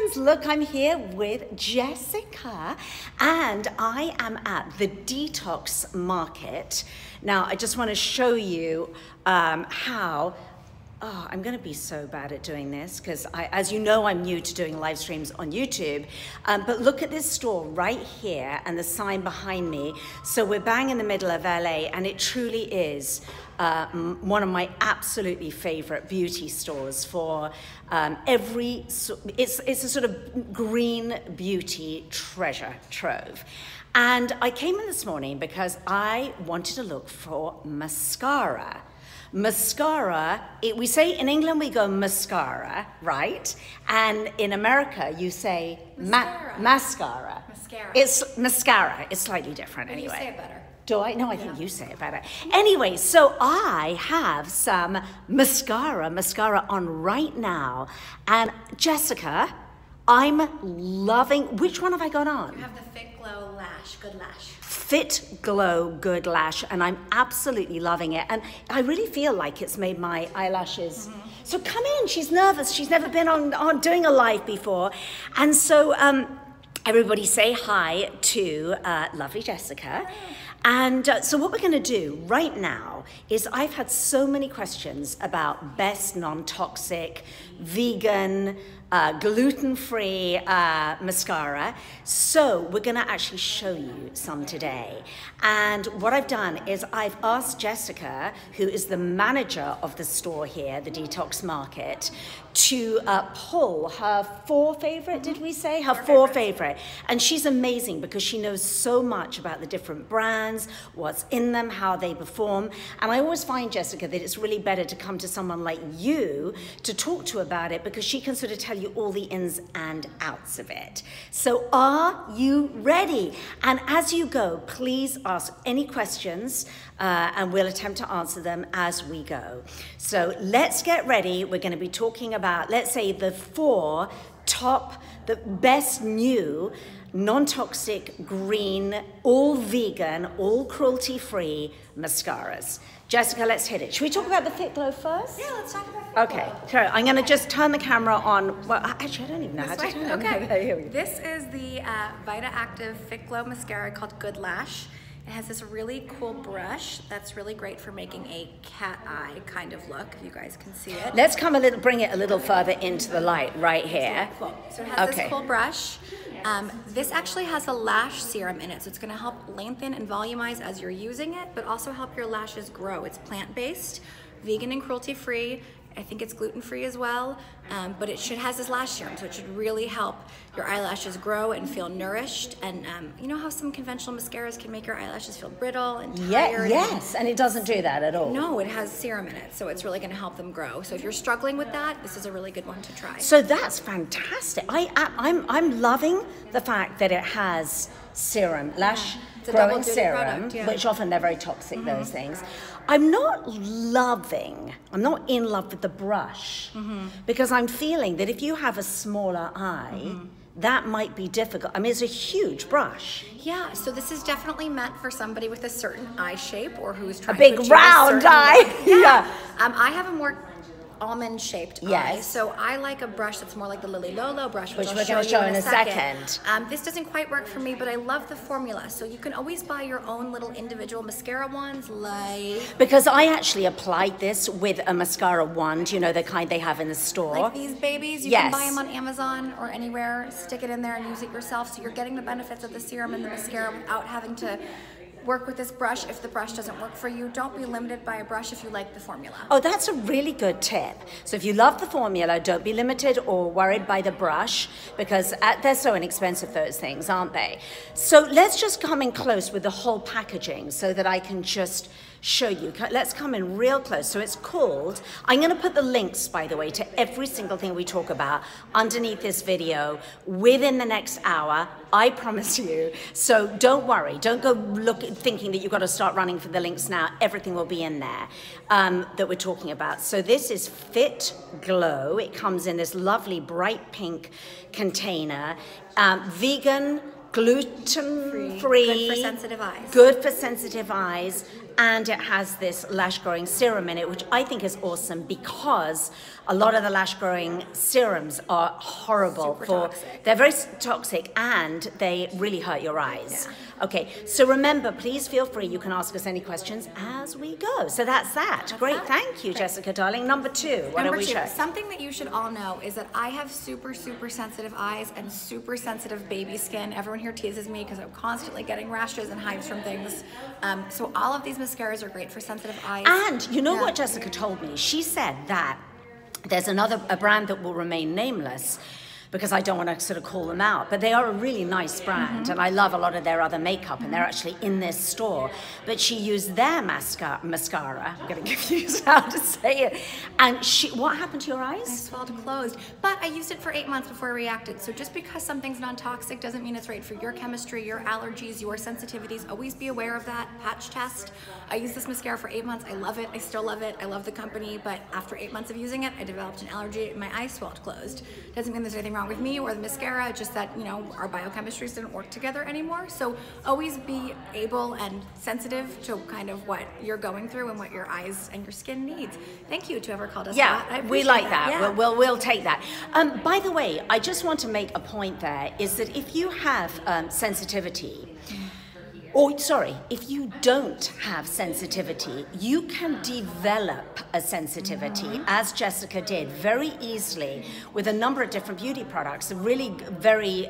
friends, look, I'm here with Jessica and I am at the Detox Market. Now, I just want to show you how, I'm going to be so bad at doing this because as you know, I'm new to doing live streams on YouTube, but look at this store right here and the sign behind me. So we're bang in the middle of LA and it truly is one of my absolutely favorite beauty stores for it's a sort of green beauty treasure trove. And I came in this morning because I wanted to look for mascara. Mascara, we say in England we go mascara, right? And in America you say mascara. Mascara. It's mascara. It's slightly different anyway. You say it better. Do I? No, I think you say it better. Anyway, so I have some mascara on right now. And Jessica, I'm loving, which one have I got on? You have the Fit Glow Lash, Good Lash. Fit Glow Good Lash, and I'm absolutely loving it. And I really feel like it's made my eyelashes. So come in, she's nervous. She's never been on doing a live before. And so everybody say hi to lovely Jessica. And so what we're going to do right now is I've had so many questions about best non-toxic, vegan, gluten-free mascara. So we're going to actually show you some today. And what I've done is I've asked Jessica, who is the manager of the store here, the Detox Market, to pull her four favorite, did we say? Her four favorite. And she's amazing because she knows so much about the different brands, what's in them, how they perform. And I always find, Jessica, that it's really better to come to someone like you to talk to about it because she can sort of tell you all the ins and outs of it. So are you ready? And as you go, please ask any questions and we'll attempt to answer them as we go. So let's get ready. We're going to be talking about, let's say, the four top, the best new non-toxic, green, all vegan, all cruelty-free mascaras. Jessica, let's hit it. Should we talk about the Fit Glow first? Yeah, let's talk about Fit Glow. Okay, so I'm going to just turn the camera on. Well, actually, I don't even know how to turn it. Okay, Here we go. this is the Vita Active Fit Glow Mascara called Good Lash. It has this really cool brush that's really great for making a cat eye kind of look, if you guys can see it. Let's bring it a little further into the light right here. Cool. So it has this cool brush. This actually has a lash serum in it, so it's going to help lengthen and volumize as you're using it, but also help your lashes grow. It's plant-based, vegan and cruelty-free. I think it's gluten-free as well, but it has this lash serum, so it should really help your eyelashes grow and feel nourished. And you know how some conventional mascaras can make your eyelashes feel brittle and tired? Yes, and it doesn't do that at all. No, it has serum in it, so it's really going to help them grow. So if you're struggling with that, this is a really good one to try. So that's fantastic. I'm loving the fact that it has serum, lash growing serum, product, which often they're very toxic, those things. I'm not in love with the brush because I'm feeling that if you have a smaller eye, that might be difficult. I mean, it's a huge brush. Yeah, so this is definitely meant for somebody with a certain eye shape or who's trying to achieve a big round eye. Yeah. I have a more almond-shaped eye, so I like a brush that's more like the Lily Lolo brush, which we're going to show in a second. This doesn't quite work for me, but I love the formula. So you can always buy your own little individual mascara wands, because I actually applied this with a mascara wand, you know, the kind they have in the store. Like these babies, you can buy them on Amazon or anywhere, stick it in there and use it yourself, so you're getting the benefits of the serum and the mascara without having to work with this brush. If the brush doesn't work for you, don't be limited by a brush if you like the formula. Oh, that's a really good tip. So if you love the formula, don't be limited or worried by the brush because they're so inexpensive, those things, aren't they? So let's just come in close with the whole packaging so that I can just show you. Let's come in real close. So it's called, I'm going to put the links, by the way, to every single thing we talk about underneath this video within the next hour, I promise you. So don't worry, don't go thinking that you've got to start running for the links now. Everything will be in there that we're talking about. So this is Fit Glow. It comes in this lovely bright pink container, vegan, gluten-free, good for sensitive eyes. Good for sensitive eyes. and it has this lash growing serum in it, which I think is awesome because a lot of the lash growing serums are horrible. They're very toxic and they really hurt your eyes. Yeah. Okay, so remember, please feel free. You can ask us any questions as we go. So that's that. Great, thank you, Jessica, darling. Number 2, what do we show? Something that you should all know is that I have super, super sensitive eyes and super sensitive baby skin. Everyone here teases me because I'm constantly getting rashes and hives from things. So all of these mascaras are great for sensitive eyes. And you know what Jessica told me? She said that there's a brand that will remain nameless because I don't want to sort of call them out, but they are a really nice brand, and I love a lot of their other makeup, and they're actually in this store. But she used their mascara. I'm getting confused how to say it. And what happened to your eyes? I swelled closed, but I used it for 8 months before I reacted. So just because something's non-toxic doesn't mean it's right for your chemistry, your allergies, your sensitivities. Always be aware of that. Patch test. I used this mascara for 8 months. I love it. I still love it. I love the company, but after 8 months of using it, I developed an allergy. My eyes swelled closed. Doesn't mean there's anything wrong with me or the mascara, just that, you know, our biochemistries didn't work together anymore. So always be able and sensitive to kind of what you're going through and what your eyes and your skin needs. Thank you to whoever called us that. Yeah, we like that. Yeah. We'll take that. By the way, I just want to make a point there, is that if you have sensitivity, if you don't have sensitivity, you can develop a sensitivity, as Jessica did, very easily with a number of different beauty products. A really very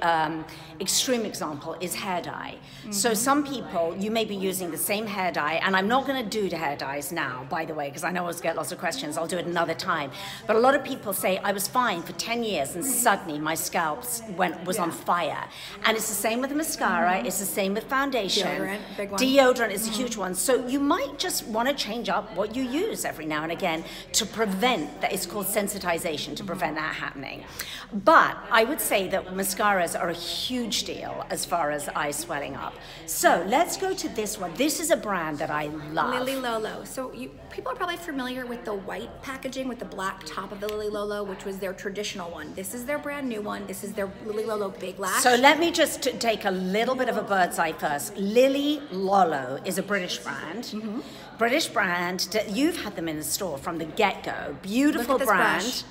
extreme example is hair dye. So some people, you may be using the same hair dye, and I'm not going to do the hair dyes now, by the way, because I know I'll get lots of questions. I'll do it another time. But a lot of people say, I was fine for 10 years, and suddenly my scalp was on fire. And it's the same with the mascara, it's the same with foundation. Deodorant, big one. Deodorant is a huge one. So you might just want to change up what you use every now and again to prevent that. It's called sensitization, to prevent that happening. But I would say that mascaras are a huge deal as far as eye swelling up. So let's go to this one. This is a brand that I love. Lily Lolo. So people are probably familiar with the white packaging with the black top of the Lily Lolo, which was their traditional one. This is their brand new one. This is their Lily Lolo Big Lash. So let me just take a little bit of a bird's eye first. Lily Lolo is a British brand. British brand. You've had them in the store from the get-go. Beautiful brand.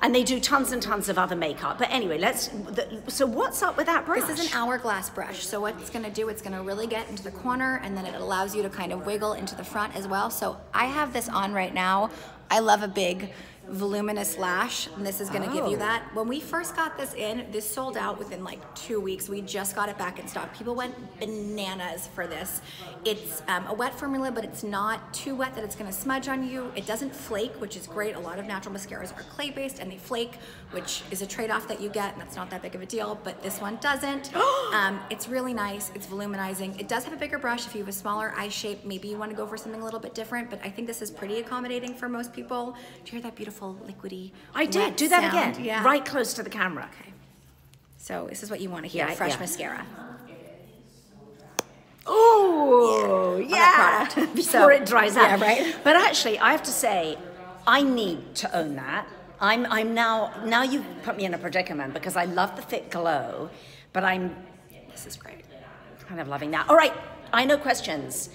And they do tons and tons of other makeup. But anyway, so what's up with that brush? This is an Hourglass brush. So what it's going to do, it's going to really get into the corner, and then it allows you to kind of wiggle into the front as well. So I have this on right now. I love a big voluminous lash, and this is going to give you that. When we first got this in, this sold out within like 2 weeks. We just got it back in stock. People went bananas for this. It's a wet formula, but it's not too wet that it's going to smudge on you. It doesn't flake, which is great. A lot of natural mascaras are clay-based and they flake, which is a trade-off that you get, and that's not that big of a deal, but this one doesn't. It's really nice. It's voluminizing. It does have a bigger brush. If you have a smaller eye shape, maybe you want to go for something a little bit different, but I think this is pretty accommodating for most people. Do you hear that beautiful liquidy? I did. Do that sound? again. Yeah. Right close to the camera. Okay. So this is what you want to hear. Fresh mascara. Oh, yeah. Before it dries out. Yeah, right. But actually, I have to say, I need to own that. I'm now you've put me in a predicament because I love the Fit Glow, but this is great. Kind of loving that. All right. I know questions.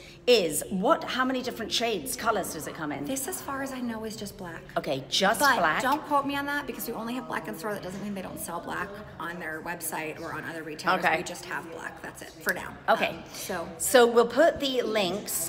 How many different shades, colors does it come in? This, as far as I know, is just black. Okay, just but black. Don't quote me on that because we only have black in store. That doesn't mean they don't sell black on their website or on other retailers. Okay. We just have black. That's it for now. Okay. So we'll put the links,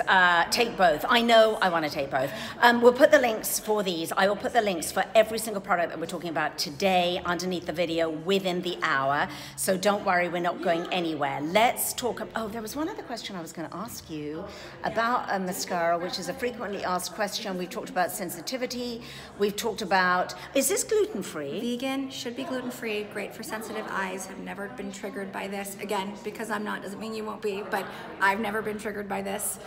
take both. I know I want to take both. We'll put the links for these. I will put the links for every single product that we're talking about today underneath the video within the hour. So don't worry, we're not going anywhere. Let's talk. There was one other question I was going to ask you about a mascara, which is a frequently asked question. We've talked about sensitivity. We've talked about, is this gluten-free? Vegan, should be gluten-free, great for sensitive eyes. Have never been triggered by this. Again, because I'm not, doesn't mean you won't be, but I've never been triggered by this.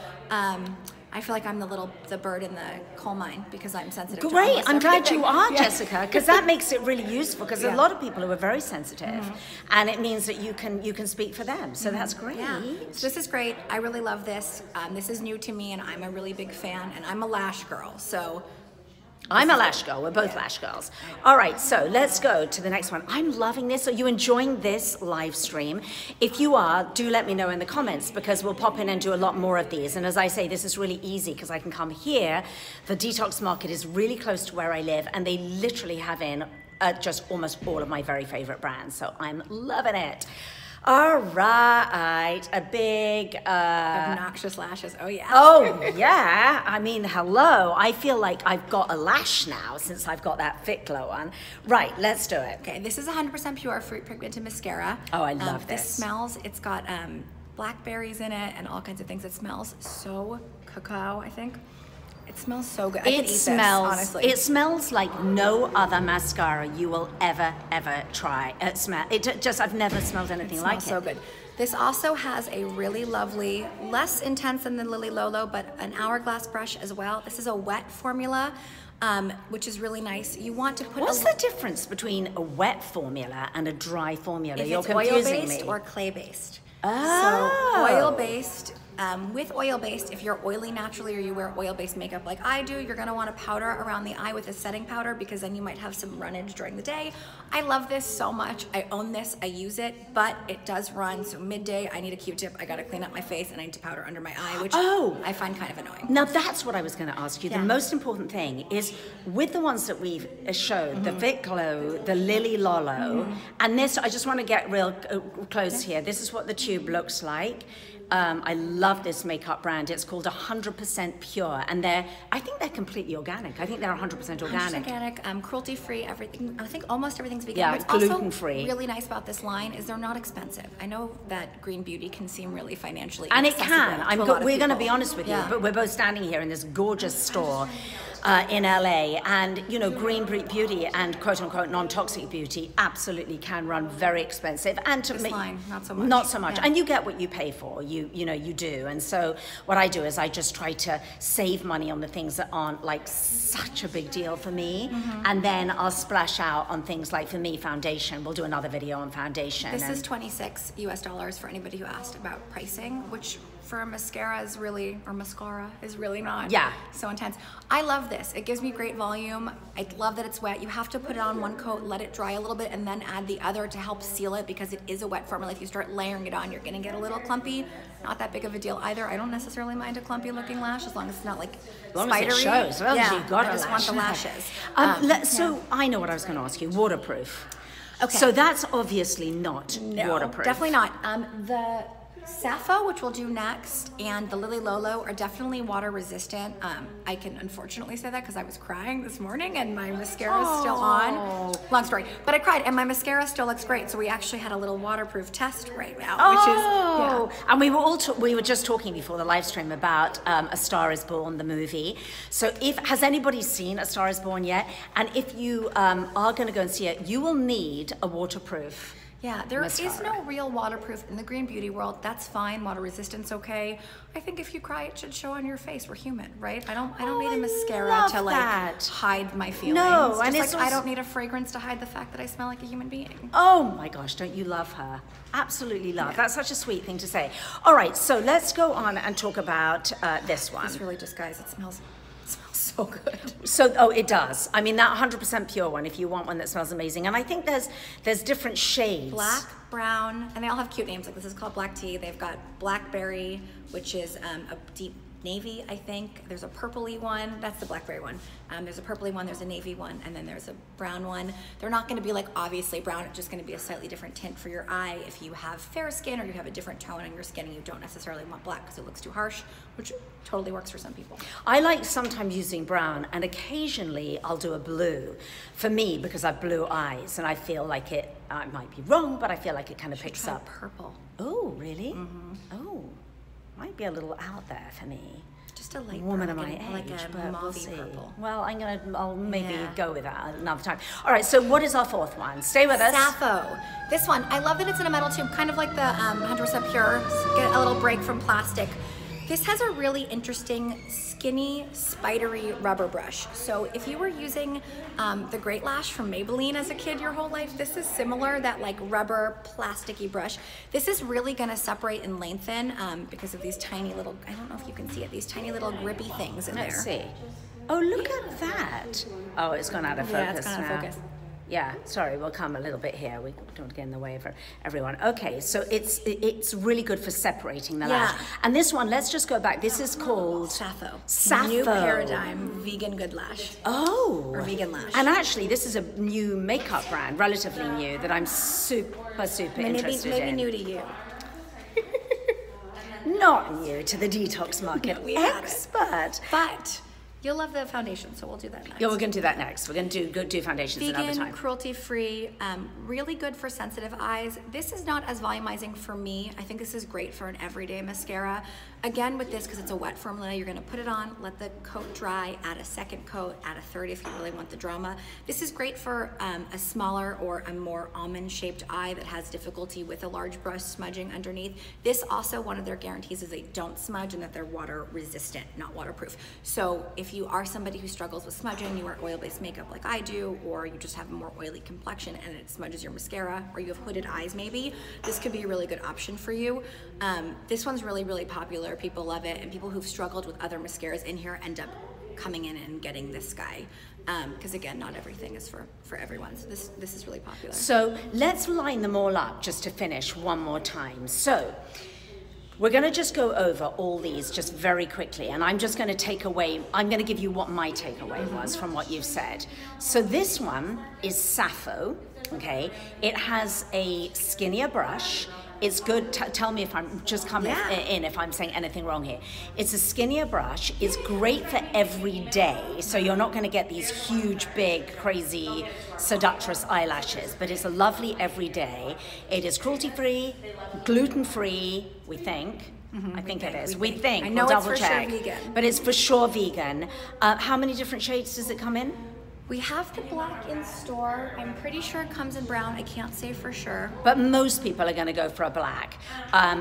I feel like I'm the bird in the coal mine because I'm sensitive. Great, I'm glad you are, Jessica, because that makes it really useful because a lot of people who are very sensitive, and it means that you can speak for them. So that's great. Yeah. So this is great. I really love this. This is new to me, and I'm a really big fan, and I'm a lash girl. So I'm a lash girl. We're both lash girls. All right, so let's go to the next one. I'm loving this. Are you enjoying this live stream? If you are, do let me know in the comments, because we'll pop in and do a lot more of these. And as I say, this is really easy because I can come here. The detox market is really close to where I live, and they literally have in just almost all of my very favorite brands. So I'm loving it. All right, a big... obnoxious lashes, oh yeah. Oh yeah, I mean, hello. I feel like I've got a lash now since I've got that Fit Glow on. Right, let's do it. Okay, this is 100% pure fruit pigmented mascara. Oh, I love this. This smells, it's got blackberries in it and all kinds of things. It smells so cacao, I think. It smells so good. I could eat this, honestly. It smells like no other mascara you will ever try. I've never smelled anything like it. It smells so good. This also has a really lovely, less intense than the Lily Lolo, but an Hourglass brush as well. This is a wet formula, which is really nice. You want to put. What's the difference between a wet formula and a dry formula? You're confusing me. Oil-based or clay-based. Oh. So oil-based. With oil-based, if you're oily naturally or you wear oil-based makeup like I do, you're gonna wanna powder around the eye with a setting powder, because then you might have some runnage during the day. I love this so much. I own this, I use it, but it does run. So midday, I need a Q-tip, I gotta clean up my face, and I need to powder under my eye, which I find kind of annoying. Now that's what I was gonna ask you. The most important thing is, with the ones that we've showed, the Fit Glow, the Lily Lolo, and this, I just wanna get real close here. This is what the tube looks like. I love this makeup brand. It's called 100% Pure, and I think they're completely organic. I think they're 100% organic. 100% organic, cruelty-free, everything. I think almost everything's vegan. Yeah, What's gluten-free. Also really nice about this line is they're not expensive. I know that green beauty can seem really financially and it can. We're going to be honest with you, Yeah. but we're both standing here in this gorgeous store in LA, and you know, green beauty and quote-unquote non-toxic beauty absolutely can run very expensive, and to This me, line, not so much. Not so much, Yeah. and you get what you pay for. You know, you do. And so what I do is I just try to save money on the things that aren't like such a big deal for me, and then I'll splash out on things like, for me, foundation. We'll do another video on foundation. This is $26 US for anybody who asked about pricing, which for a mascara is really, or mascara is really not so intense. I love this. It gives me great volume. I love that it's wet. You have to put it on one coat, let it dry a little bit, and then add the other to help seal it, because it is a wet formula. If you start layering it on, you're gonna get a little clumpy. Not that big of a deal either. I don't necessarily mind a clumpy looking lash, as long as it's not like spidery. As it shows. Well, you've got I just want the lashes. So I know what I was gonna ask you, waterproof. Okay. So that's obviously not waterproof. Definitely not. The Sappho, which we'll do next, and the Lily Lolo are definitely water resistant. I can unfortunately say that because I was crying this morning and my mascara is still on. Long story, but I cried and my mascara still looks great. So we actually had a little waterproof test right now, which is, and we were just talking before the live stream about A Star Is Born, the movie. So has anybody seen A Star Is Born yet? And if you are going to go and see it, you will need a waterproof. Yeah, there mascara. is no real waterproof in the green beauty world. That's fine. Water resistance, okay. I think if you cry, it should show on your face. We're human, right? I don't need a mascara to like hide my feelings. No, and it's I don't need a fragrance to hide the fact that I smell like a human being. Oh my gosh, don't you love her? Absolutely love. That's such a sweet thing to say. All right, so let's go on and talk about this one. This really just, guys, it smells so good. So, it does. I mean, that 100% pure one, if you want one that smells amazing. And I think there's different shades. Black, brown, and they all have cute names. Like this is called black tea. They've got blackberry, which is a deep navy, I think. There's a purpley one. That's the blackberry one. There's a purpley one, there's a navy one, and then there's a brown one. They're not going to be like obviously brown. It's just going to be a slightly different tint for your eye if you have fair skin or you have a different tone on your skin and you don't necessarily want black because it looks too harsh, which totally works for some people. I like sometimes using brown, and occasionally I'll do a blue for me because I have blue eyes, and I feel like it, I might be wrong, but I feel like it kind of picks up. Purple. Oh, really? Oh, might be a little out there for me. Just a light woman of burgundy, my age, like a but we'll see. purple. Well, I'll maybe go with that another time. All right, so what is our fourth one? Stay with us. Sappho. This one, I love that it's in a metal tube, kind of like the 100% Pure. Get a little break from plastic. This has a really interesting, skinny, spidery rubber brush. So if you were using the Great Lash from Maybelline as a kid your whole life, this is similar, that like rubber, plasticky brush. This is really gonna separate and lengthen because of these tiny little, I don't know if you can see it, these tiny little grippy things in there. Let's see. Oh, look at that. Oh, it's gone out of focus Yeah, it's gone out of focus. Yeah, sorry, we'll come a little bit here. We don't want to get in the way of everyone. Okay, so it's really good for separating the lash. And this one, let's just go back. This is called Sappho. Sappho. New paradigm, vegan good lash. Oh. Or vegan lash. And actually, this is a new makeup brand, relatively new, that I'm super interested in. Maybe new to you. Not new to the detox market. We expert. But you'll love the foundation, so we'll do that next. Yeah, we're going to do that next. We're going to do foundations another time. Vegan, cruelty-free, really good for sensitive eyes. This is not as volumizing for me. I think this is great for an everyday mascara. Again, with this, because it's a wet formula, you're going to put it on, let the coat dry, add a second coat, add a third if you really want the drama. This is great for a smaller or a more almond-shaped eye that has difficulty with a large brush smudging underneath. This also, one of their guarantees is they don't smudge and that they're water resistant, not waterproof. So if you are somebody who struggles with smudging, you wear oil-based makeup like I do, or you just have a more oily complexion and it smudges your mascara, or you have hooded eyes maybe, this could be a really good option for you. This one's really, really popular. People love it, and people who've struggled with other mascaras in here end up coming in and getting this guy. Because again, not everything is for everyone. So this is really popular. So let's line them all up just to finish one more time. So we're going to just go over all these just very quickly, and I'm just going to I'm going to give you what my takeaway was from what you've said. So this one is Sappho, okay? It has a skinnier brush. It's good, tell me if I'm just coming in if I'm saying anything wrong here. It's a skinnier brush, it's great for every day, so you're not gonna get these huge, big, crazy, seductress eyelashes, but it's a lovely everyday. It is cruelty-free, gluten-free, we think. I think it is. We think. I know we'll it's double for check. sure vegan. But it's for sure vegan. How many different shades does it come in? We have the black in store. I'm pretty sure it comes in brown. I can't say for sure. But most people are going to go for a black.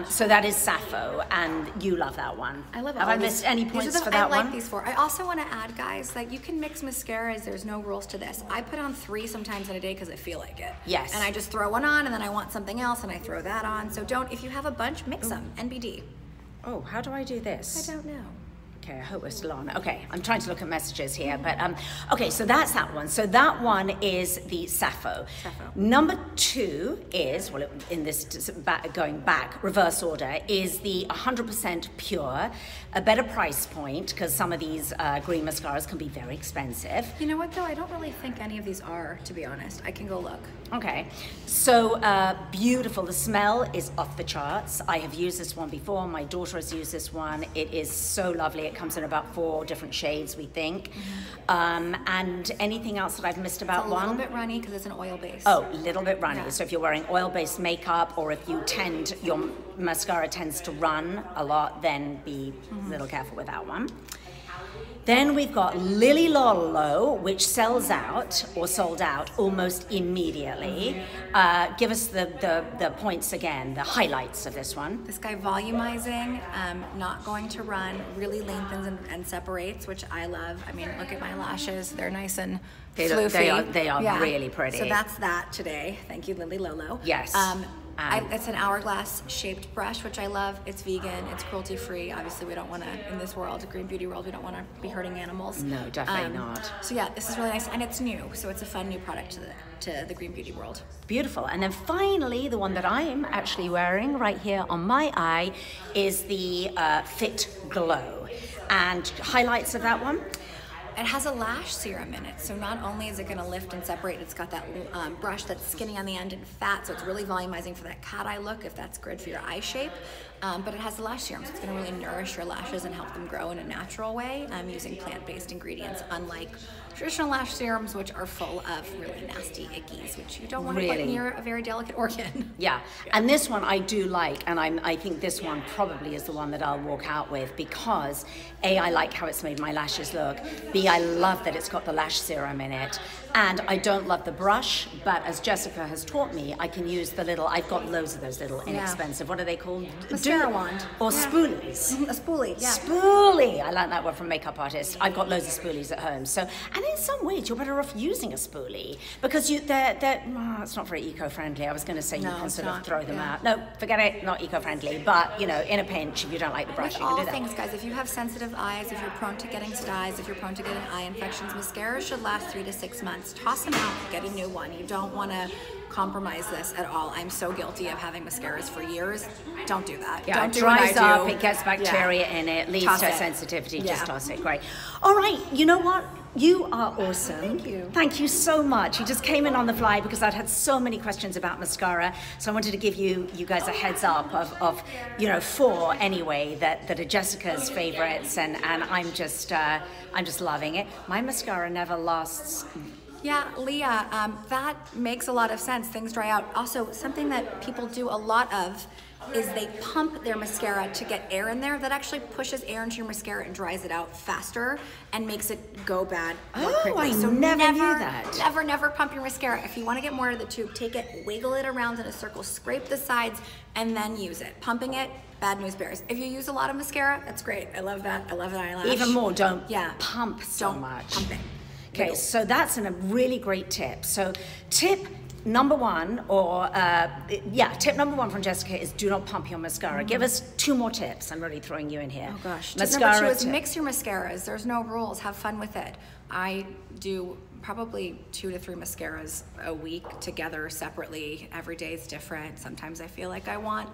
So that is Sappho, and you love that one. I love it. Have I missed any points for that one? I like these four. I also want to add, guys, like you can mix mascaras. There's no rules to this. I put on 3 sometimes in a day because I feel like it. Yes. And I just throw one on, and then I want something else, and I throw that on. So if you have a bunch, mix them. NBD. Oh, how do I do this? I don't know. Okay, I hope we're still on. Okay, I'm trying to look at messages here, but okay, so that's that one. So that one is the Sappho. Number 2 is, well, in this going back, reverse order, is the 100% pure, a better price point, because some of these green mascaras can be very expensive. You know what, though? I don't really think any of these are, to be honest. I can go look. Okay, so beautiful. The smell is off the charts. I have used this one before. My daughter has used this one. It is so lovely. It comes in about 4 different shades, we think. And anything else that I've missed about one? It's a little bit runny because it's an oil base. Oh, a little bit runny. Yeah. So if you're wearing oil-based makeup, or if your mascara tends to run a lot, then be a little careful with that one. Then we've got Lily Lolo, which sells out or sold out almost immediately. Give us the points again, the highlights of this one. This guy volumizing, not going to run, really lengthens and separates, which I love. I mean, look at my lashes. They're nice and floofy. They are really pretty. So that's that today. Thank you, Lily Lolo. Yes. It's an hourglass shaped brush, which I love. It's vegan, it's cruelty free. Obviously we don't want to, in this world, green beauty world, we don't want to be hurting animals. No, definitely not. So yeah, this is really nice, and it's new, so it's a fun new product to the green beauty world. Beautiful. And then finally, the one that I'm actually wearing right here on my eye is the Fit Glow. And highlights of that one? It has a lash serum in it, so not only is it going to lift and separate, it's got that brush that's skinny on the end and fat, so it's really volumizing for that cat eye look, if that's good for your eye shape. But it has the lash serum, so it's going to really nourish your lashes and help them grow in a natural way, using plant-based ingredients, unlike traditional lash serums, which are full of really nasty ickies, which you don't want to put near a very delicate organ. Yeah, and this one I do like, and I think this one probably is the one that I'll walk out with, because A, I like how it's made my lashes look, B, I love that it's got the lash serum in it, and I don't love the brush, but as Jessica has taught me, I can use the little, I've got loads of those little inexpensive, what are they called? mascara wand. Or spoolies. A spoolie, yeah. Spoolie. I learned that word from makeup artists. I've got loads of spoolies at home. So, and in some ways, you're better off using a spoolie because it's not very eco-friendly. I was going to say you can sort of throw them out. No, forget it. Not eco-friendly. But you know, in a pinch, if you don't like the brush, you can do that. All things, guys. If you have sensitive eyes, if you're prone to getting styes, if you're prone to getting eye infections, mascara should last 3 to 6 months. Toss them out. Get a new one. You don't want to compromise this at all. I'm so guilty of having mascaras for years. Don't do that. Yeah, don't it do what dries I up, do. it gets bacteria in it, leads Toss to it. sensitivity, Yeah. just toss it. Great. All right, you know what? You are awesome. Thank you. Thank you so much. You just came in on the fly because I'd had so many questions about mascara. So I wanted to give you guys a heads up of 4 anyway that are Jessica's favorites, and I'm just loving it. My mascara never lasts. Yeah, Leah, that makes a lot of sense. Things dry out. Also, something that people do a lot of is they pump their mascara to get air in there. That actually pushes air into your mascara and dries it out faster and makes it go bad more quickly. I never knew that. Never pump your mascara. If you want to get more out of the tube, take it, wiggle it around in a circle, scrape the sides, and then use it. Pumping it, bad news bears. If you use a lot of mascara, that's great. I love that. I love an eyelash. Even more, don't pump so don't much. Pump it. Okay, so that's a really great tip. So tip number 1, tip number 1 from Jessica is do not pump your mascara. Give us 2 more tips. I'm really throwing you in here. Oh gosh. Mascara Tip number 2 is tip. mix your mascaras. There's no rules. Have fun with it. I do probably 2 to 3 mascaras a week together separately. Every day is different. Sometimes I feel like I want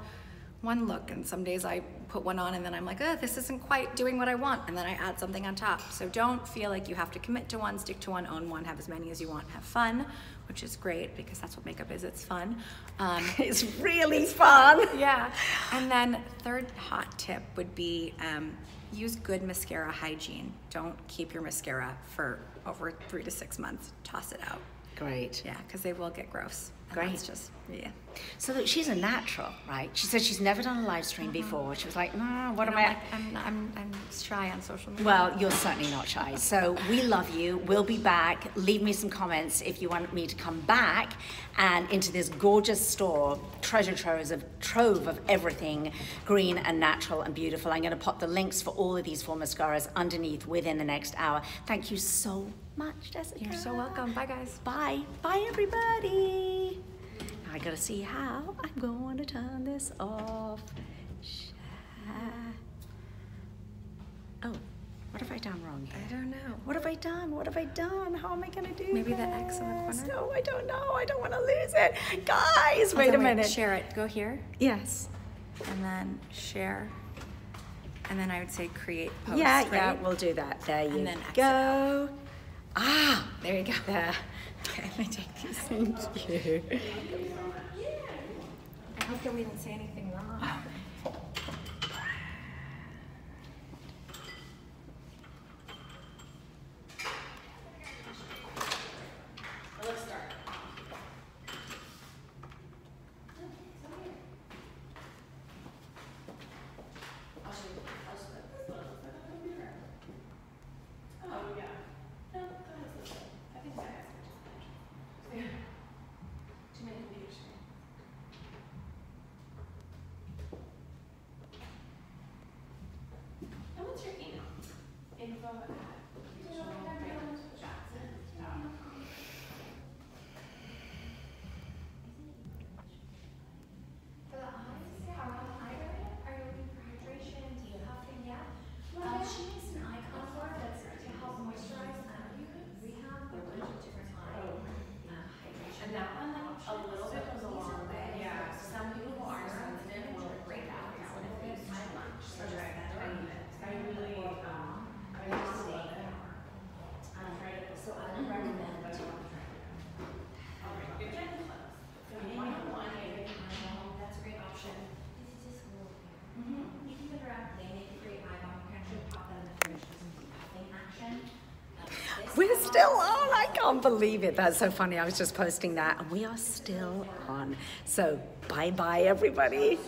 one look, and some days I put one on and then I'm like, this isn't quite doing what I want, and then I add something on top. So don't feel like you have to commit to one, stick to one, own one, have as many as you want, have fun, which is great because that's what makeup is. It's fun. It's really fun. Yeah. And then 3rd hot tip would be use good mascara hygiene. Don't keep your mascara for over 3 to 6 months. Toss it out. Great. Yeah, because they will get gross. Great. It's just, yeah. So look, she's a natural, right? She said she's never done a live stream before. She was like, what am I? I'm shy on social media. Well, you're certainly not shy. So we love you. We'll be back. Leave me some comments if you want me to come back and into this gorgeous store, treasure trove of everything green and natural and beautiful. I'm going to pop the links for all of these 4 mascaras underneath within the next hour. Thank you so much, Jessica. You're so welcome. Bye, guys. Bye. Bye, everybody. Now I gotta see how I'm going to turn this off. Oh, what have I done wrong here? I don't know. What have I done? What have I done? How am I gonna do Maybe this? the X in the corner? No, I don't know. I don't want to lose it. Guys, wait a minute. Share it. Go here. Yes. And then share. And then I would say create post. Yeah, right? we'll do that. There you then exit go. Ah, There you go. there. Okay, let me take these. Thank you. I hope that we didn't say anything wrong. We're still on. I can't believe it. That's so funny. I was just posting that and we are still on. So bye-bye, everybody.